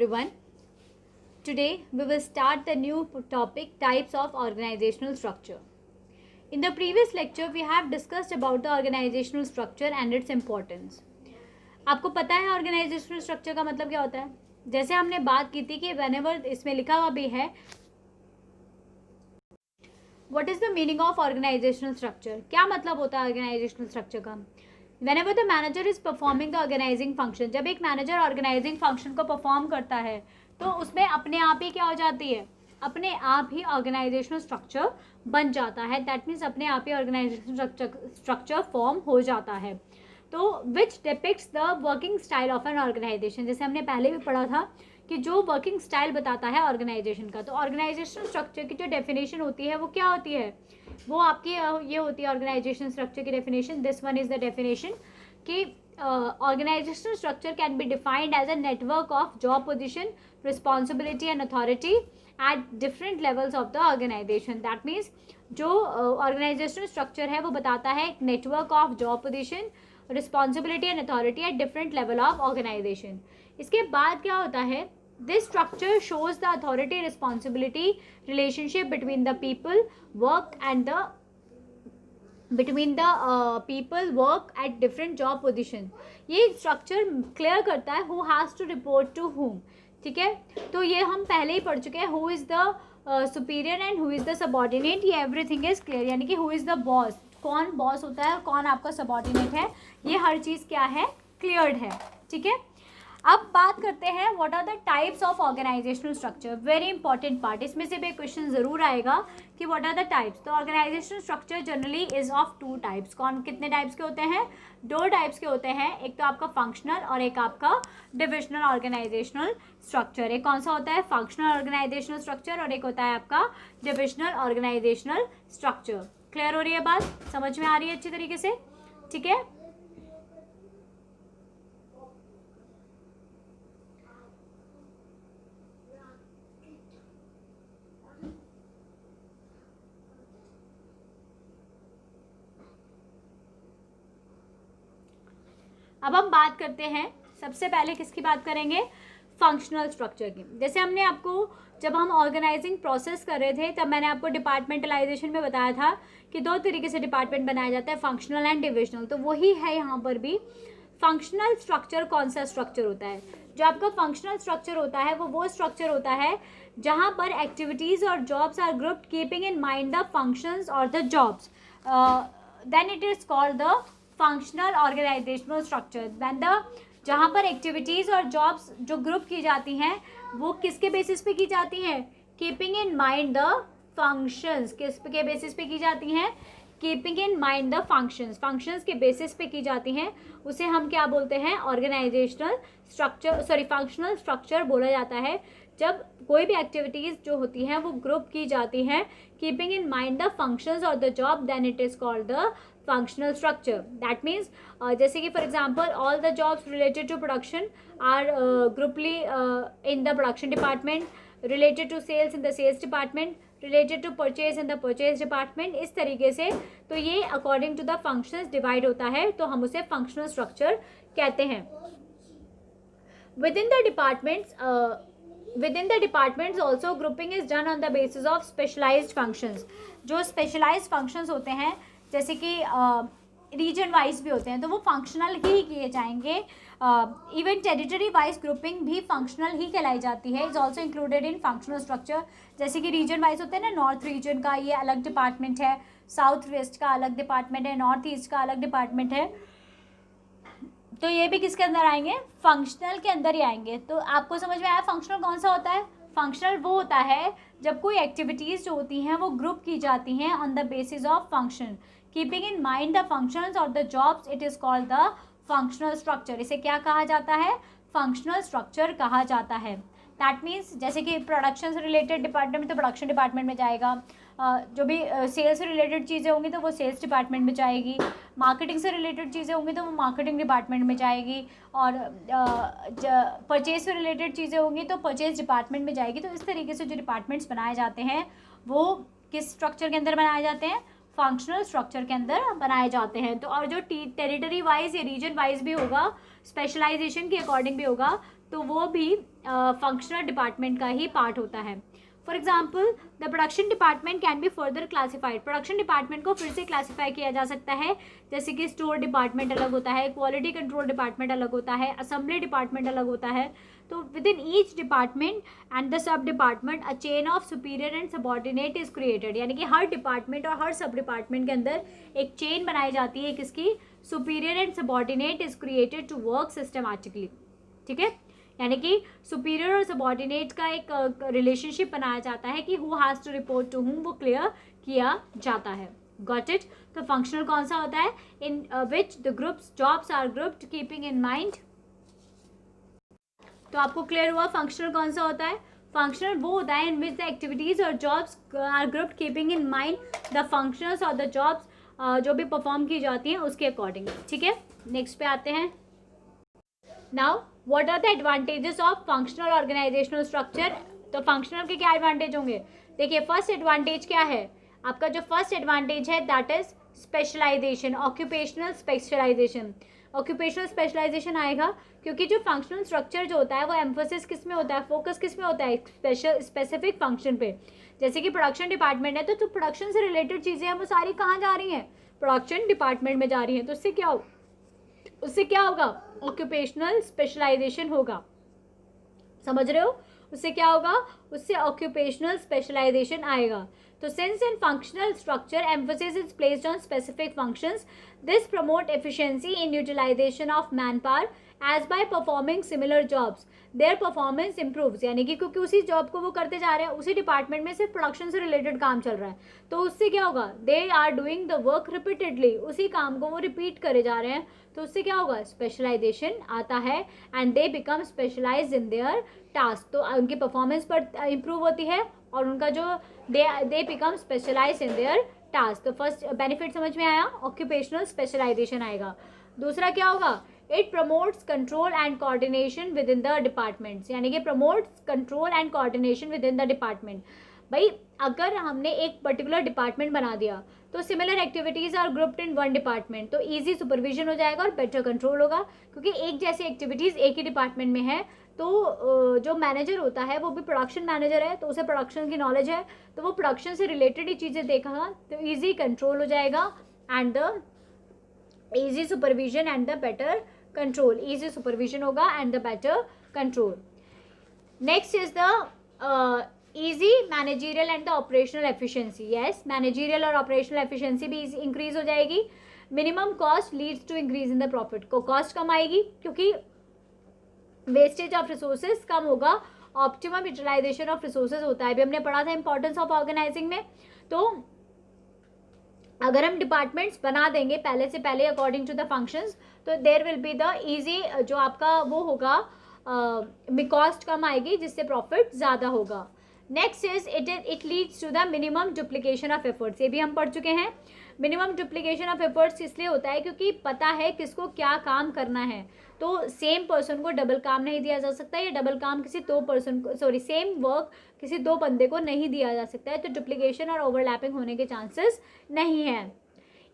everyone. Today we will start the new topic, types of organizational structure. In the previous lecture we have discussed about the organizational structure and its importance. आपको पता है organizational structure का मतलब क्या होता है? जैसे हमने बात की थी कि whenever इसमें लिखा हुआ भी है what is the meaning of organizational structure? क्या मतलब होता है organizational structure का? Whenever the manager is performing the organizing function, जब एक मैनेजर ऑर्गेनाइजिंग फंक्शन को परफॉर्म करता है तो उसमें अपने आप ही क्या हो जाती है, अपने आप ही ऑर्गेनाइजेशनल स्ट्रक्चर बन जाता है. दैट मीन्स अपने आप ही ऑर्गेनाइजेशनल स्ट्रक्चर फॉर्म हो जाता है. तो which depicts the working style of an organisation. जैसे हमने पहले भी पढ़ा था कि जो वर्किंग स्टाइल बताता है ऑर्गेनाइजेशन का. तो ऑर्गेनाइजेशनल स्ट्रक्चर की जो डेफिनेशन होती है वो क्या होती है, वो आपकी ये होती है ऑर्गेनाइजेशन स्ट्रक्चर की definition. This one is the definition कि organizational structure can be defined as a network of job position, responsibility and authority at different levels of the organization. That means जो organizational structure है वो बताता है एक network of job position, responsibility and authority at different level of organization. इसके बाद क्या होता है, this structure shows the authority responsibility relationship between the people work and the people work at different job position. ये structure clear करता है who has to report to whom. ठीक है, तो ये हम पहले ही पढ़ चुके हैं. who is the superior and who is the subordinate, ये everything is clear. यानी कि who is the boss, कौन बॉस होता है और कौन आपका सबॉर्डिनेट है, ये हर चीज़ क्या है, क्लियर्ड है. ठीक है, अब बात करते हैं what are the types of organisational structure. Very important part, इसमें से भी एक क्वेश्चन जरूर आएगा कि व्हाट आर द टाइप्स. तो organisational structure generally is of two types. कौन कितने टाइप्स के होते हैं, दो टाइप्स के होते हैं. एक तो आपका फंक्शनल और एक आपका डिविजनल ऑर्गेनाइजेशनल स्ट्रक्चर. एक कौन सा होता है, फंक्शनल ऑर्गेनाइजेशनल स्ट्रक्चर, और एक होता है आपका डिविजनल ऑर्गेनाइजेशनल स्ट्रक्चर. क्लियर हो रही है बात, समझ में आ रही है अच्छी तरीके से. ठीक है, अब हम बात करते हैं सबसे पहले किसकी बात करेंगे, फंक्शनल स्ट्रक्चर की. जैसे हमने आपको जब हम ऑर्गेनाइजिंग प्रोसेस कर रहे थे तब मैंने आपको डिपार्टमेंटलाइजेशन में बताया था कि दो तरीके से डिपार्टमेंट बनाया जाता है, फंक्शनल एंड डिविजनल. तो वही है यहाँ पर भी. फंक्शनल स्ट्रक्चर कौन सा स्ट्रक्चर होता है, जो आपका फंक्शनल स्ट्रक्चर होता है वो स्ट्रक्चर होता है जहाँ पर एक्टिविटीज़ और jobs are grouped keeping in mind the functions और the jobs. Then it is called the functional organisational structure. Then the जहाँ पर एक्टिविटीज़ और जॉब्स जो ग्रुप की जाती हैं वो किसके बेसिस पे की जाती हैं, keeping in mind the functions. किसके बेसिस पे की जाती हैं, keeping in mind the functions. Functions के बेसिस पे की जाती हैं, उसे हम क्या बोलते हैं, organisational structure, sorry functional structure बोला जाता है. जब कोई भी एक्टिविटीज़ जो होती हैं वो ग्रुप की जाती हैं keeping in mind the functions और the job, then it is called the functional structure. That means जैसे कि for example all the jobs related to production are grouply in the production department, related to sales in the sales department, related to purchase in the purchase department. इस तरीके से तो ये according to the functions divide होता है, तो हम उसे functional structure कहते हैं. Within the departments also grouping is done on the basis of specialized functions. जो specialized functions होते हैं जैसे कि रीजन वाइज भी होते हैं तो वो फंक्शनल ही किए जाएंगे. इवन टेरिटरी वाइज ग्रुपिंग भी फंक्शनल ही कहलाई जाती है, is also included in functional structure. जैसे कि रीजन वाइज होते हैं ना, नॉर्थ रीजन का ये अलग डिपार्टमेंट है, साउथ वेस्ट का अलग डिपार्टमेंट है, नॉर्थ ईस्ट का अलग डिपार्टमेंट है. तो ये भी किसके अंदर आएंगे, फंक्शनल के अंदर ही आएंगे. तो आपको समझ में आया फंक्शनल कौन सा होता है. फंक्शनल वो होता है जब कोई एक्टिविटीज़ जो होती हैं वो ग्रुप की जाती हैं on the basis of function, keeping in mind the functions और the jobs. It is called the functional structure. इसे क्या कहा जाता है, फंक्शनल स्ट्रक्चर कहा जाता है. दैट मीन्स जैसे कि प्रोडक्शन से रिलेटेड डिपार्टमेंट तो प्रोडक्शन डिपार्टमेंट में जाएगा, जो भी सेल्स से रिलेटेड चीज़ें होंगी तो वो सेल्स डिपार्टमेंट में जाएगी, मार्केटिंग से रिलेटेड चीज़ें होंगी तो वो मार्केटिंग डिपार्टमेंट में जाएगी, और परचेज से रिलेटेड चीज़ें होंगी तो परचेज डिपार्टमेंट में जाएगी. तो इस तरीके से जो डिपार्टमेंट्स बनाए जाते हैं वो किस स्ट्रक्चर के अंदर बनाए जाते हैं, फंक्शनल स्ट्रक्चर के अंदर बनाए जाते हैं. तो और जो टेरिटरी वाइज या रीजन वाइज भी होगा, स्पेशलाइजेशन के अकॉर्डिंग भी होगा, तो वो भी फंक्शनल डिपार्टमेंट का ही पार्ट होता है। For example the production department can be further classified, production department को फिर से क्लासीफाई किया जा सकता है, जैसे कि स्टोर डिपार्टमेंट अलग होता है, क्वालिटी कंट्रोल डिपार्टमेंट अलग होता है, असेंबली डिपार्टमेंट अलग होता है। तो with in each department and the sub department a chain of superior and subordinate is created, यानी कि हर डिपार्टमेंट और हर सब डिपार्टमेंट के अंदर एक चेन बनाई जाती है किसकी, superior and subordinate is created to work systematically. ठीक है, यानी कि सुपीरियर और सबॉर्डिनेट का एक रिलेशनशिप बनाया जाता है कि who has to report to whom, वो क्लियर किया जाता है। Got it. तो फंक्शनल कौन सा होता है, in which the groups jobs are grouped keeping in mind. तो आपको क्लियर हुआ फंक्शनल कौन सा होता है। फंक्शनल वो होता है इन विच द एक्टिविटीज और jobs are grouped keeping in mind the functions और द जॉब्स जो भी परफॉर्म की जाती हैं उसके अकॉर्डिंग। ठीक है, नेक्स्ट पे आते हैं। Now what are the advantages of functional organisational structure. तो फंक्शनल के क्या एडवांटेज होंगे, देखिए फर्स्ट एडवांटेज क्या है आपका, जो फर्स्ट एडवांटेज है that is specialisation, occupational specialisation. Occupational specialisation आएगा क्योंकि जो फंक्शनल स्ट्रक्चर जो होता है वो एम्फोसिस किस में होता है, फोकस किस में होता है, स्पेसिफिक फंक्शन पे। जैसे कि प्रोडक्शन डिपार्टमेंट है तो प्रोडक्शन से रिलेटेड चीज़ें हैं वो सारी कहाँ जा रही हैं, प्रोडक्शन डिपार्टमेंट में जा रही हैं। तो उससे क्या होगा, ऑक्यूपेशनल स्पेशलाइजेशन होगा। समझ रहे हो, उससे क्या होगा, उससे ऑक्यूपेशनल स्पेशलाइजेशन आएगा। तो since in functional structure emphasis is placed on specific functions, this promote efficiency in utilisation of man power as by performing similar jobs their performance improves, यानी कि क्योंकि उसी जॉब को वो करते जा रहे हैं, उसी डिपार्टमेंट में सिर्फ प्रोडक्शन से रिलेटेड काम चल रहा है, तो उससे क्या होगा, they are doing the work repeatedly, उसी काम को वो रिपीट करे जा रहे हैं, तो उससे क्या होगा, स्पेशलाइजेशन आता है and they become specialise in their task. तो उनकी परफॉर्मेंस पर इम्प्रूव होती है और उनका जो they become specialise in their task. तो फर्स्ट बेनिफिट समझ में आया, ऑक्यूपेशनल स्पेशलाइजेशन आएगा। दूसरा क्या होगा, it promotes control and coordination within the departments, यानी कि promotes control and coordination within the department. भाई अगर हमने एक पर्टिकुलर डिपार्टमेंट बना दिया तो similar activities are grouped in one department, तो इजी सुपरविजन हो जाएगा और बेटर कंट्रोल होगा, क्योंकि एक जैसी एक्टिविटीज़ एक ही डिपार्टमेंट में है। तो जो मैनेजर होता है वो भी प्रोडक्शन मैनेजर है, तो उसे प्रोडक्शन की नॉलेज है, तो वो प्रोडक्शन से रिलेटेड ही चीज़ें देखेगा, तो ईजी कंट्रोल हो जाएगा and the easy supervision and the better control, easy supervision होगा and the better control. Next is the easy managerial and the operational efficiency. Yes, managerial और ऑपरेशनल एफिशिएंसी भी increase हो जाएगी। Minimum cost leads to increase in the profit, को cost कम आएगी क्योंकि wastage of resources कम होगा, ऑप्टिमम यूटिलाइजेशन ऑफ रिसोर्सेज होता है, अभी हमने पढ़ा था इंपॉर्टेंस ऑफ ऑर्गेनाइजिंग में। तो अगर हम डिपार्टमेंट्स बना देंगे पहले से पहले अकॉर्डिंग टू द फंक्शंस, तो there will be the easy जो आपका वो होगा, कॉस्ट कम आएगी जिससे प्रॉफिट ज़्यादा होगा। Next is it leads to the minimum duplication of efforts, ये भी हम पढ़ चुके हैं। मिनिमम डुप्लीकेशन ऑफ एफर्ट्स इसलिए होता है क्योंकि पता है किसको क्या काम करना है, तो सेम पर्सन को डबल काम नहीं दिया जा सकता, या डबल काम किसी दो पर्सन को, सॉरी सेम वर्क किसी दो बंदे को नहीं दिया जा सकता है, तो डुप्लीकेशन और ओवरलैपिंग होने के चांसेस नहीं है।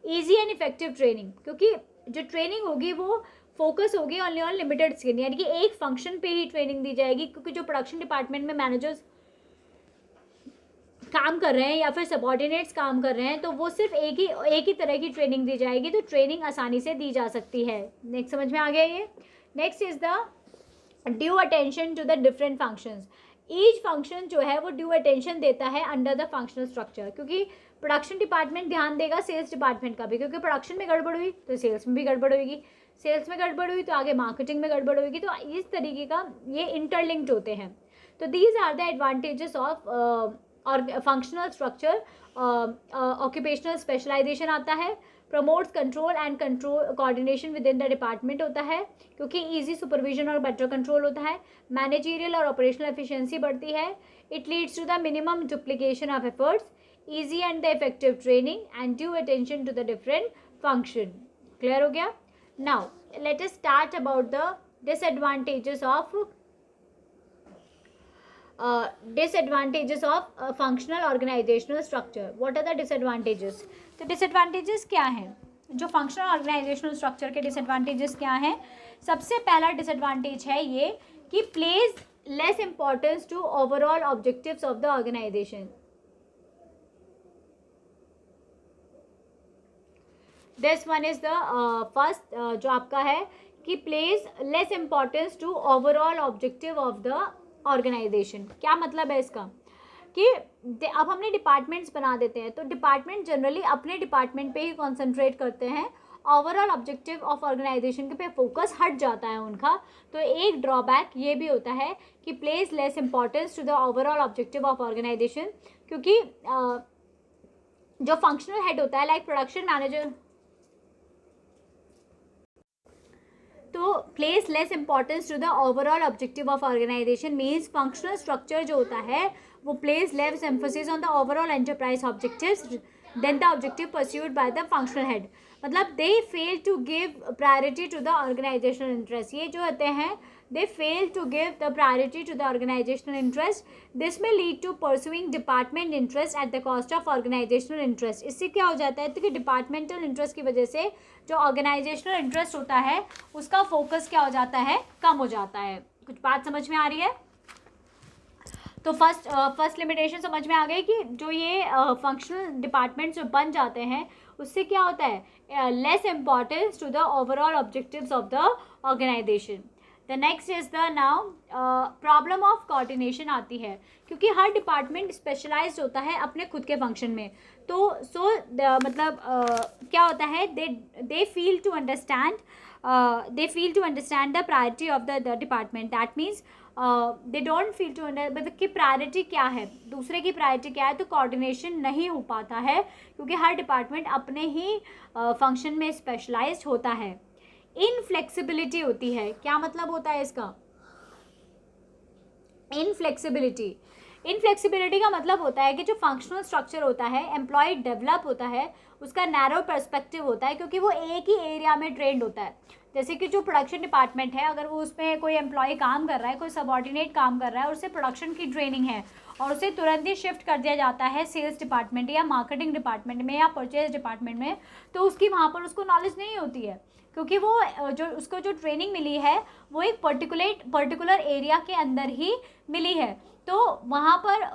ईजी एंड इफेक्टिव ट्रेनिंग, क्योंकि जो ट्रेनिंग होगी वो फोकस होगी ओनली ऑन लिमिटेड स्किल, यानी कि एक फंक्शन पे ही ट्रेनिंग दी जाएगी, क्योंकि जो प्रोडक्शन डिपार्टमेंट में मैनेजर्स काम कर रहे हैं या फिर सबॉर्डिनेट्स काम कर रहे हैं, तो वो सिर्फ एक ही तरह की ट्रेनिंग दी जाएगी, तो ट्रेनिंग आसानी से दी जा सकती है। नेक्स्ट समझ में आ गया ये। Next is the due attention to the different functions. Each function जो है वो ड्यू अटेंशन देता है अंडर द फंक्शनल स्ट्रक्चर, क्योंकि प्रोडक्शन डिपार्टमेंट ध्यान देगा सेल्स डिपार्टमेंट का भी, क्योंकि प्रोडक्शन में गड़बड़ हुई तो सेल्स में भी गड़बड़ होगी, सेल्स में गड़बड़ हुई तो आगे मार्केटिंग में गड़बड़ होगी, तो इस तरीके का ये इंटरलिंक्ड होते हैं। तो these are the advantages of और फंक्शनल स्ट्रक्चर। ऑक्यूपेशनल स्पेशलाइजेशन आता है, promotes control and control coordination within the department होता है, क्योंकि इजी सुपरविजन और बेटर कंट्रोल होता है। मैनेजरियल और ऑपरेशनल एफिशिएंसी बढ़ती है। It leads to the minimum duplication of efforts, easy and the effective training and due attention to the different function. Clear हो गया? Now let us start about the disadvantages of functional organizational structure. What are the disadvantages? तो disadvantages क्या हैं? जो functional organizational structure के disadvantages क्या हैं? सबसे पहला disadvantage है ये कि places less importance to overall objectives of the organisation. This one is the first जो आपका है कि places less importance to overall objective of the organisation. क्या मतलब है इसका कि अब हमने डिपार्टमेंट्स बना देते हैं तो डिपार्टमेंट जनरली अपने डिपार्टमेंट पे ही कॉन्सेंट्रेट करते हैं, ओवरऑल ऑब्जेक्टिव ऑफ ऑर्गेनाइजेशन के पे फोकस हट जाता है उनका. तो एक ड्रॉबैक ये भी होता है कि place less importance to the overall objective of organisation, क्योंकि जो फंक्शनल हेड होता है लाइक प्रोडक्शन मैनेजर, तो place less importance to the overall objective of organisation means functional structure जो होता है वो place less emphasis on the overall enterprise objectives than the objective pursued by the functional head. मतलब they fail to give priority to the organisational interest. ये जो होते हैं दे fail to give the priority to the organisational interest. This may lead to pursuing department interest at the cost of organisational interest. इससे क्या हो जाता है तो कि डिपार्टमेंटल इंटरेस्ट की वजह से जो ऑर्गेनाइजेशनल इंटरेस्ट होता है उसका फोकस क्या हो जाता है, कम हो जाता है. कुछ बात समझ में आ रही है? तो फर्स्ट लिमिटेशन समझ में आ गई कि जो ये फंक्शनल डिपार्टमेंट्स जो बन जाते हैं उससे क्या होता है, less importance to the overall objectives of the organisation. The next is the now problem of coordination आती है क्योंकि हर डिपार्टमेंट स्पेशलाइज्ड होता है अपने खुद के फंक्शन में. तो मतलब क्या होता है, they feel to understand the priority of the department. That means they don't feel to मतलब कि प्रायोरिटी क्या है, दूसरे की प्रायोरिटी क्या है. तो कोऑर्डिनेशन नहीं हो पाता है क्योंकि हर डिपार्टमेंट अपने ही फंक्शन में स्पेशलाइज्ड होता है. इनफ्लेक्सिबिलिटी होती है. क्या मतलब होता है इसका, इनफ्लेक्सिबिलिटी का मतलब होता है कि जो फंक्शनल स्ट्रक्चर होता है एम्प्लॉय डेवलप होता है उसका नैरो पर्सपेक्टिव होता है क्योंकि वो एक ही एरिया में ट्रेंड होता है. जैसे कि जो प्रोडक्शन डिपार्टमेंट है अगर वो उसमें कोई एम्प्लॉय काम कर रहा है, कोई सबऑर्डिनेट काम कर रहा है और उसे प्रोडक्शन की ट्रेनिंग है और उसे तुरंत ही शिफ्ट कर दिया जाता है सेल्स डिपार्टमेंट या मार्केटिंग डिपार्टमेंट में या परचेज डिपार्टमेंट में, तो उसकी वहाँ पर उसको नॉलेज नहीं होती है क्योंकि वो उसको जो ट्रेनिंग मिली है वो एक पर्टिकुलर एरिया के अंदर ही मिली है. तो वहाँ पर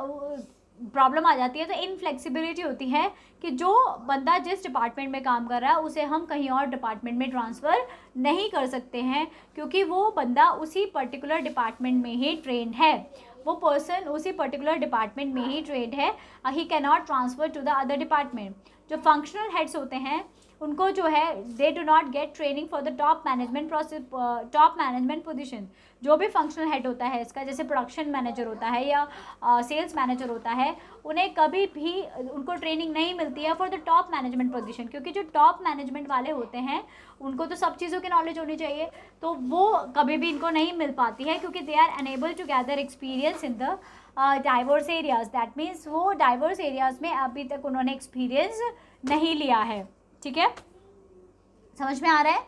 प्रॉब्लम आ जाती है. तो इनफ्लेक्सिबिलिटी होती है कि जो बंदा जिस डिपार्टमेंट में काम कर रहा है उसे हम कहीं और डिपार्टमेंट में ट्रांसफ़र नहीं कर सकते हैं क्योंकि वो बंदा उसी पर्टिकुलर डिपार्टमेंट में ही ट्रेंड है, वो पर्सन उसी पर्टिकुलर डिपार्टमेंट में ही ट्रेंड है. He can not transfer to the other department. जो फंक्शनल हेड्स होते हैं उनको जो है they do not get training for the top management position. जो भी फंक्शनल हेड होता है इसका, जैसे प्रोडक्शन मैनेजर होता है या सेल्स मैनेजर होता है, उन्हें कभी भी उनको ट्रेनिंग नहीं मिलती है for the top management position क्योंकि जो टॉप मैनेजमेंट वाले होते हैं उनको तो सब चीज़ों की नॉलेज होनी चाहिए. तो वो कभी भी इनको नहीं मिल पाती है क्योंकि they are unable to gather experience in the diverse areas. That means वो डाइवर्स एरियाज में अभी तक उन्होंने एक्सपीरियंस नहीं लिया है. ठीक है, समझ में आ रहा है?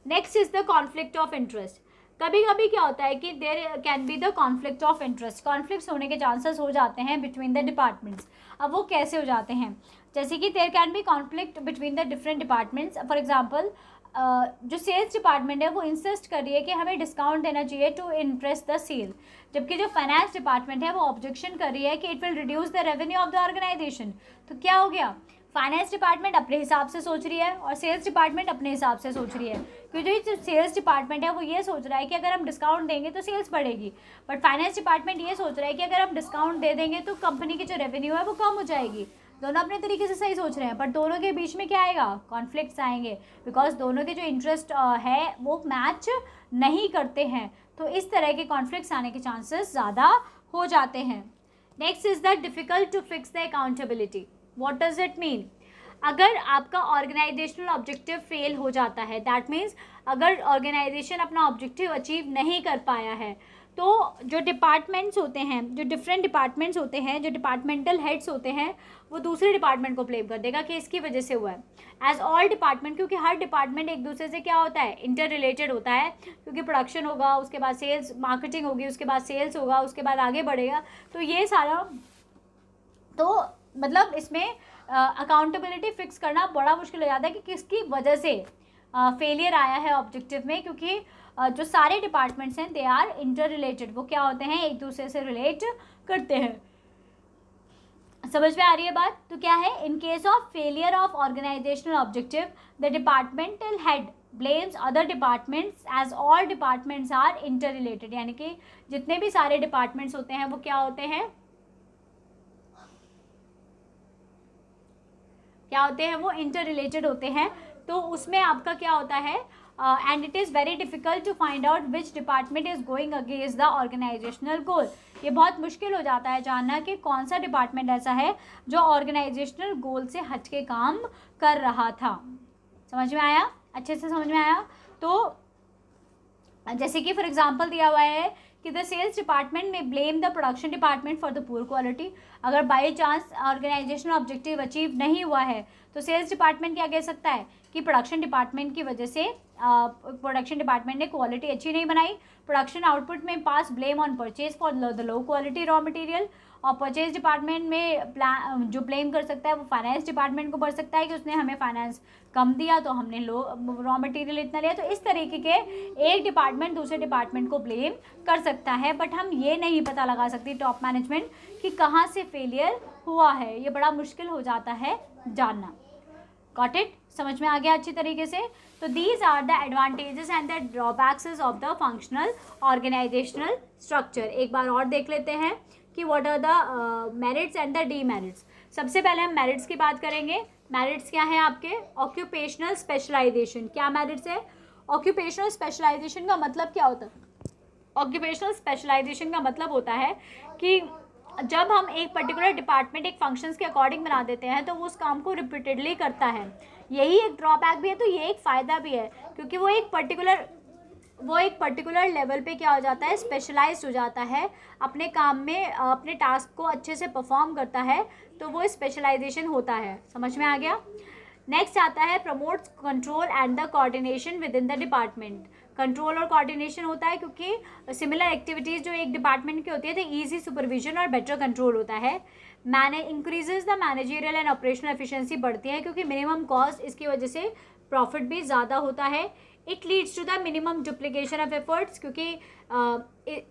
Next is the conflict of interest. कभी कभी क्या होता है कि there can be the conflict of interest. Conflicts होने के चांसेस हो जाते हैं बिटवीन द डिपार्टमेंट्स. अब वो कैसे हो जाते हैं, जैसे कि there can be conflict between the different departments. For example जो सेल्स डिपार्टमेंट है वो इंसिस्ट कर रही है कि हमें डिस्काउंट देना चाहिए टू इंक्रीज द सेल, जबकि जो फाइनेंस डिपार्टमेंट है वो ऑब्जेक्शन कर रही है कि it will reduce the revenue of the organisation. तो क्या हो गया, फाइनेंस डिपार्टमेंट अपने हिसाब से सोच रही है और सेल्स डिपार्टमेंट अपने हिसाब से सोच रही है. क्योंकि जो सेल्स डिपार्टमेंट है वो ये सोच रहा है कि अगर हम डिस्काउंट देंगे तो सेल्स बढ़ेगी, बट फाइनेंस डिपार्टमेंट ये सोच रहा है कि अगर हम डिस्काउंट दे देंगे तो कंपनी की जो रेवेन्यू है वो कम हो जाएगी. दोनों अपने तरीके से सही सोच रहे हैं बट दोनों के बीच में क्या आएगा, कॉन्फ्लिक्ट्स आएंगे बिकॉज दोनों के जो इंटरेस्ट है वो मैच नहीं करते हैं. तो इस तरह के कॉन्फ्लिक्ट्स आने के चांसेस ज़्यादा हो जाते हैं. Next is the difficult to fix the accountability. What does it mean? अगर आपका ऑर्गेनाइजेशनल ऑब्जेक्टिव फेल हो जाता है, दैट मीन्स अगर ऑर्गेनाइजेशन अपना ऑब्जेक्टिव अचीव नहीं कर पाया है, तो जो डिपार्टमेंट्स होते हैं, जो डिफरेंट डिपार्टमेंट्स होते हैं, जो डिपार्टमेंटल हेड्स होते हैं, वो दूसरे डिपार्टमेंट को ब्लेम कर देगा कि इसकी वजह से हुआ है. एज ऑल डिपार्टमेंट, क्योंकि हर डिपार्टमेंट एक दूसरे से क्या होता है, इंटर रिलेटेड होता है. क्योंकि प्रोडक्शन होगा, उसके बाद सेल्स मार्केटिंग होगी, उसके बाद सेल्स होगा, उसके बाद आगे बढ़ेगा. तो ये सारा, तो मतलब इसमें अकाउंटेबिलिटी फिक्स करना बड़ा मुश्किल हो जाता है कि किसकी वजह से फेलियर आया है ऑब्जेक्टिव में. क्योंकि जो सारे डिपार्टमेंट्स हैं दे आर इंटर रिलेटेड, वो क्या होते हैं, एक दूसरे से रिलेट करते हैं। समझ में आ रही है बात? तो क्या है, in case of failure of organisational objective the departmental head blames other departments as all departments are interrelated, यानी कि जितने भी सारे डिपार्टमेंट्स होते हैं वो क्या होते हैं, क्या होते हैं, वो इंटर रिलेटेड होते हैं। तो उसमें आपका क्या होता है, and it is very difficult to find out which department is going against the organisational goal. ये बहुत मुश्किल हो जाता है जानना कि कौन सा डिपार्टमेंट ऐसा है जो ऑर्गेनाइजेशनल गोल से हट के काम कर रहा था। समझ में आया? अच्छे से समझ में आया? तो जैसे कि फॉर एग्जांपल दिया हुआ है कि द सेल्स डिपार्टमेंट में blame the production department for the poor quality. अगर by chance organisational objective achieve नहीं हुआ है तो सेल्स डिपार्टमेंट क्या कह सकता है कि प्रोडक्शन डिपार्टमेंट की वजह से प्रोडक्शन डिपार्टमेंट ने क्वालिटी अच्छी नहीं बनाई। प्रोडक्शन आउटपुट में pass blame on purchase for the low quality raw material, और परचेज डिपार्टमेंट में जो ब्लेम कर सकता है वो फाइनेंस डिपार्टमेंट को कर सकता है कि उसने हमें फाइनेंस कम दिया तो हमने लो रॉ मटेरियल इतना लिया। तो इस तरीके के एक डिपार्टमेंट दूसरे डिपार्टमेंट को ब्लेम कर सकता है, बट हम ये नहीं पता लगा सकती टॉप मैनेजमेंट कि कहाँ से फेलियर हुआ है। ये बड़ा मुश्किल हो जाता है जानना। Got it? समझ में आ गया अच्छी तरीके से? तो these are the advantages and the drawbacks of the functional organisational structure. एक बार और देख लेते हैं कि what are the merits and the demerits. सबसे पहले हम मेरिट्स की बात करेंगे। मेरिट्स क्या है आपके? Occupational specialisation. क्या मेरिट्स है? ऑक्यूपेशनल स्पेशलाइजेशन का मतलब क्या होता है? ऑक्यूपेशनल स्पेशलाइजेशन का मतलब होता है कि जब हम एक पर्टिकुलर डिपार्टमेंट एक फंक्शंस के अकॉर्डिंग बना देते हैं तो वो उस काम को रिपीटेडली करता है। यही एक ड्रॉबैक भी है, तो ये एक फ़ायदा भी है, क्योंकि वो एक पर्टिकुलर लेवल पे क्या हो जाता है, स्पेशलाइज्ड हो जाता है अपने काम में, अपने टास्क को अच्छे से परफॉर्म करता है, तो वो स्पेशलाइजेशन होता है। समझ में आ गया? नेक्स्ट आता है promotes control and the coordination within the department. Control और कोऑर्डिनेशन होता है क्योंकि सिमिलर एक्टिविटीज़ जो एक डिपार्टमेंट की होती है तो ईजी सुपरविजन और बेटर कंट्रोल होता है। Increases the managerial and operational efficiency बढ़ती है क्योंकि मिनिमम कॉस्ट, इसकी वजह से प्रॉफिट भी ज़्यादा होता है। It leads to the minimum duplication of efforts, क्योंकि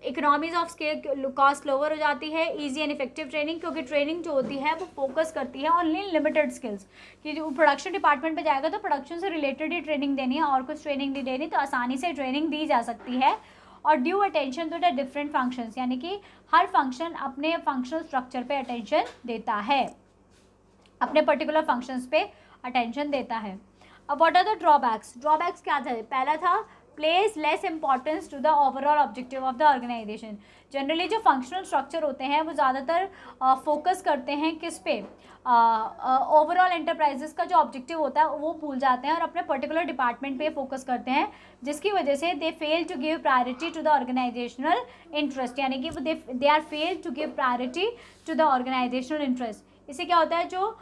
economies of scale, cost lower हो जाती है। ईजी एंड इफेक्टिव ट्रेनिंग, क्योंकि ट्रेनिंग जो होती है वो फोकस करती है ओनली लिमिटेड स्किल्स, कि जो प्रोडक्शन डिपार्टमेंट पे जाएगा तो प्रोडक्शन से रिलेटेड ही ट्रेनिंग देनी है और कुछ ट्रेनिंग नहीं देनी, तो आसानी से ट्रेनिंग दी जा सकती है। और due attention to the different functions, यानी कि हर फंक्शन अपने फंक्शनल स्ट्रक्चर पे अटेंशन देता है, अपने पर्टिकुलर फंक्शंस पे अटेंशन देता है। अब what are the drawbacks? Drawbacks क्या थे? पहला था place less importance to the overall objective of the organisation. Generally जो फंक्शनल स्ट्रक्चर होते हैं वो ज़्यादातर फोकस करते हैं किस पे? ओवरऑल एंटरप्राइजेस का जो ऑब्जेक्टिव होता है वो भूल जाते हैं और अपने पर्टिकुलर डिपार्टमेंट पे फोकस करते हैं, जिसकी वजह से they fail to give priority to the organisational interest, यानी कि वो they are fail to give priority to the organisational interest. इससे क्या होता है, जो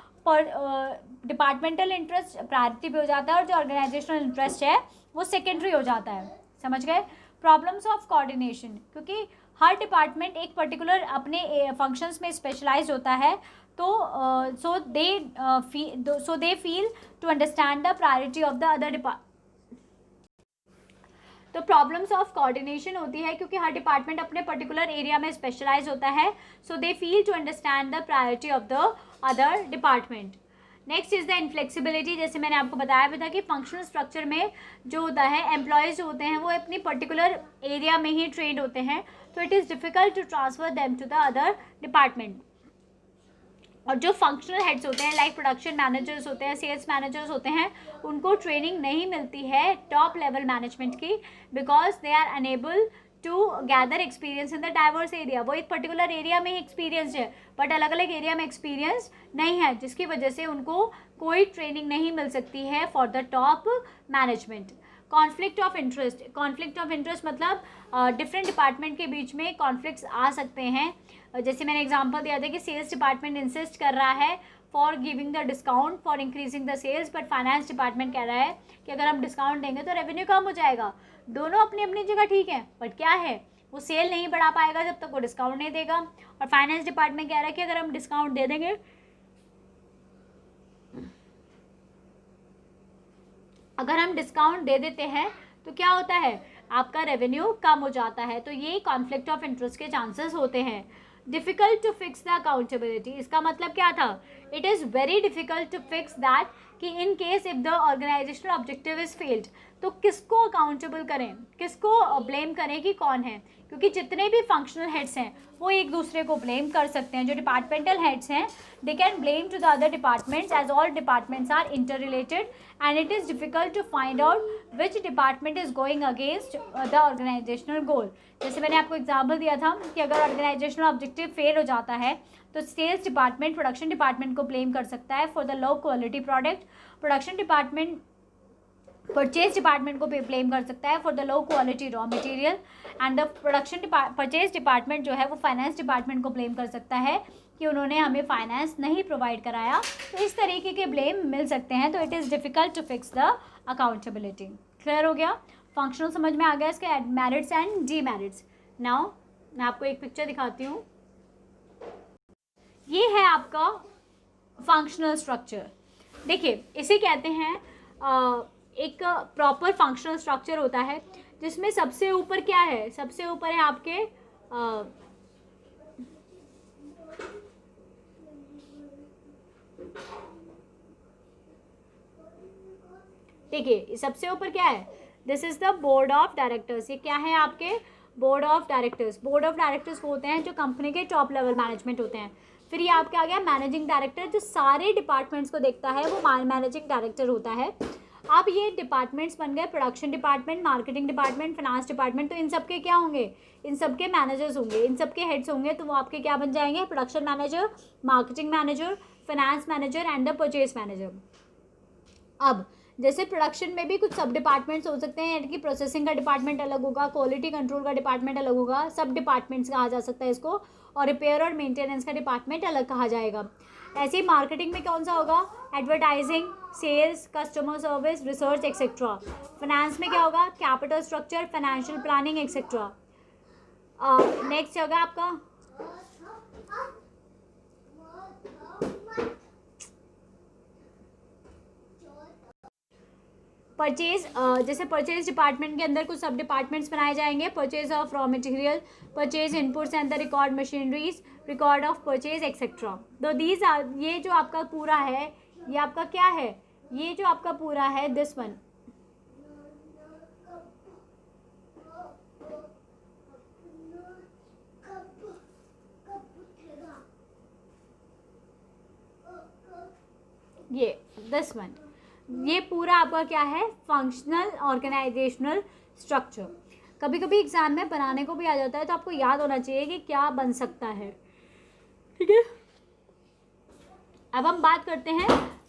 डिपार्टमेंटल इंटरेस्ट प्रायोरिटी पे हो जाता है और जो ऑर्गेनाइजेशनल इंटरेस्ट है वो सेकेंडरी हो जाता है। समझ गए? प्रॉब्लम्स ऑफ कोऑर्डिनेशन, क्योंकि हर डिपार्टमेंट एक पर्टिकुलर अपने फंक्शंस में स्पेशलाइज होता है, तो so they feel to understand the priority of the other department. तो प्रॉब्लम्स ऑफ कोऑर्डिनेशन होती है क्योंकि हर डिपार्टमेंट अपने पर्टिकुलर एरिया में स्पेशलाइज होता है, so they feel to understand the priority of the other department. Next is the inflexibility. जैसे मैंने आपको बताया भी था कि फंक्शनल स्ट्रक्चर में जो होता है एम्प्लॉयज़ जो होते हैं वो अपनी पर्टिकुलर एरिया में ही ट्रेंड होते हैं, तो it is difficult to transfer them to the other department. और जो फंक्शनल हेड्स होते हैं लाइक प्रोडक्शन मैनेजर्स होते हैं, सेल्स मैनेजर्स होते हैं, उनको ट्रेनिंग नहीं मिलती है टॉप लेवल मैनेजमेंट की, because they are unable to gather experience in the diverse area. वो एक पर्टिकुलर एरिया में ही एक्सपीरियंस है बट अलग अलग एरिया में एक्सपीरियंस नहीं है, जिसकी वजह से उनको कोई ट्रेनिंग नहीं मिल सकती है for the top management. Conflict of interest. Conflict of interest मतलब डिफरेंट डिपार्टमेंट के बीच में कॉन्फ्लिक्ट्स आ सकते हैं। जैसे मैंने एग्जांपल दिया था कि सेल्स डिपार्टमेंट इंसिस्ट कर रहा है for giving the discount for increasing the sales, but finance department कह रहा है कि अगर हम डिस्काउंट देंगे तो रेवेन्यू कम हो जाएगा। दोनों अपनी अपनी जगह ठीक है, बट क्या है, वो सेल नहीं बढ़ा पाएगा जब तक वो डिस्काउंट नहीं देगा। और फाइनेंस डिपार्टमेंट कह रहा है कि अगर हम डिस्काउंट दे देंगे, अगर हम डिस्काउंट दे देते हैं तो क्या होता है, आपका रेवेन्यू कम हो जाता है, तो ये कॉन्फ्लिक्ट ऑफ इंटरेस्ट के चांसेस होते हैं। Difficult to fix the accountability, इसका मतलब क्या था, it is very difficult to fix that कि in case if the organisational objective is failed, तो किसको अकाउंटेबल करें, किसको ब्लेम करें कि कौन है, क्योंकि जितने भी फंक्शनल हेड्स हैं वो एक दूसरे को ब्लेम कर सकते हैं। जो डिपार्टमेंटल हेड्स हैं they can blame to the other departments as all departments are interrelated and it is difficult to find out which department is going against the organisational goal. जैसे मैंने आपको example दिया था कि अगर organisational objective fail हो जाता है तो सेल्स डिपार्टमेंट प्रोडक्शन डिपार्टमेंट को ब्लेम कर सकता है for the low quality product, production department purchase department को ब्लेम कर सकता है for the low quality raw material and the purchase department जो है वो फाइनेंस डिपार्टमेंट को ब्लेम कर सकता है कि उन्होंने हमें फाइनेंस नहीं प्रोवाइड कराया। तो इस तरीके के ब्लेम मिल सकते हैं, तो it is difficult to fix the accountability. Clear हो गया, फंक्शनल समझ में आ गया, इसके merits and demerits. Now मैं आपको एक पिक्चर दिखाती हूँ, ये है आपका फंक्शनल स्ट्रक्चर। देखिए इसे कहते हैं एक प्रॉपर फंक्शनल स्ट्रक्चर होता है जिसमें सबसे ऊपर क्या है, सबसे ऊपर है आपके देखिए सबसे ऊपर क्या है, this is the board of directors. ये क्या है, आपके board of directors. Board of directors होते हैं जो कंपनी के टॉप लेवल मैनेजमेंट होते हैं। फिर ये आपके आ गया मैनेजिंग डायरेक्टर, जो सारे डिपार्टमेंट्स को देखता है वो मैनेजिंग डायरेक्टर होता है। अब ये डिपार्टमेंट्स बन गए, production department, marketing department, finance department, तो इन सब के क्या होंगे, इन सब के मैनेजर्स होंगे, इन सब के हेड्स होंगे, तो वो आपके क्या बन जाएंगे, production manager, marketing manager, finance manager and the purchase manager. अब जैसे प्रोडक्शन में भी कुछ सब डिपार्टमेंट्स हो सकते हैं, यानी कि प्रोसेसिंग का डिपार्टमेंट अलग होगा, क्वालिटी कंट्रोल का डिपार्टमेंट अलग होगा, सब डिपार्टमेंट्स कहा जा सकता है इसको, और रिपेयर और मेंटेनेंस का डिपार्टमेंट अलग कहा जाएगा। ऐसे ही मार्केटिंग में कौन सा होगा, advertising, sales, customer service, research etcetera. Finance में क्या होगा, capital structure, financial planning etcetera. Next होगा आपका परचेज। जैसे परचेज डिपार्टमेंट के अंदर कुछ सब डिपार्टमेंट्स बनाए जाएंगे, purchase of raw material, purchase inputs and the record machineries, record of purchase etcetera. तो दीज आर, ये जो आपका पूरा है ये आपका क्या है, ये जो आपका पूरा है दिस वन, ये दिस वन, ये पूरा आपका क्या है, फंक्शनल ऑर्गेनाइजेशनल स्ट्रक्चर। कभी कभी एग्जाम में बनाने को भी आ जाता है, तो आपको याद होना चाहिए कि क्या बन सकता है, ठीक है। अब हम बात करते हैं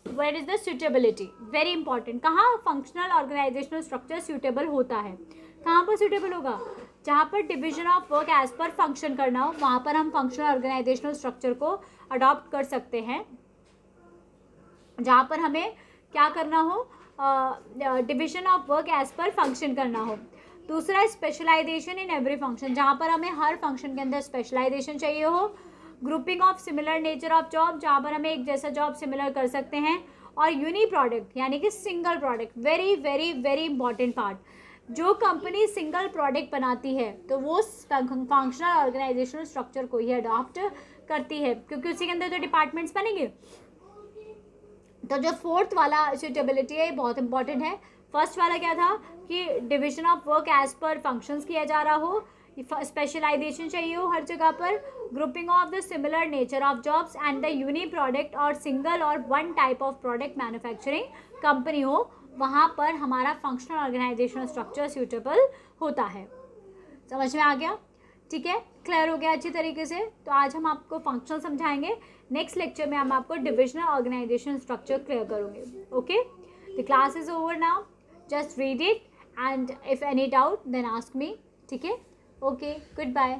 where is the suitability, very important. कहाँ फंक्शनल ऑर्गेनाइजेशनल स्ट्रक्चर सूटेबल होता है, कहाँ पर सूटेबल होगा, जहाँ पर division of work as per function करना हो, वहाँ पर हम फंक्शनल ऑर्गेनाइजेशनल स्ट्रक्चर को अडॉप्ट कर सकते हैं। जहाँ पर हमें क्या करना हो, division of work as per function करना हो। दूसरा स्पेशलाइजेशन इन एवरी फंक्शन, जहाँ पर हमें हर फंक्शन के अंदर स्पेशलाइजेशन चाहिए हो। Grouping of similar nature of job, जहाँ पर हमें एक जैसा जॉब सिमिलर कर सकते हैं। और यूनी प्रोडक्ट यानी कि single product, very very very important part. जो कंपनी सिंगल प्रोडक्ट बनाती है तो वो फंक्शनल ऑर्गेनाइजेशनल स्ट्रक्चर को ही अडॉप्ट करती है, क्योंकि उसी के अंदर जो डिपार्टमेंट्स बनेंगे। तो जो फोर्थ वाला सूटेबिलिटी है ये बहुत इंपॉर्टेंट है। फर्स्ट वाला क्या था कि division of work as per functions किया जा रहा हो, स्पेशलाइजेशन चाहिए हो हर जगह पर, grouping of the similar nature of jobs and the uni product और सिंगल और one type of product manufacturing company हो, वहाँ पर हमारा फंक्शनल ऑर्गेनाइजेशनल स्ट्रक्चर सूटेबल होता है। समझ में आ गया, ठीक है, क्लियर हो गया अच्छी तरीके से। तो आज हम आपको फंक्शनल समझाएंगे, नेक्स्ट लेक्चर में हम आपको डिविजनल ऑर्गेनाइजेशन स्ट्रक्चर क्लियर करेंगे। Okay, the class is over now, just read it and if any doubt then ask me, ठीक है। Okay, good bye.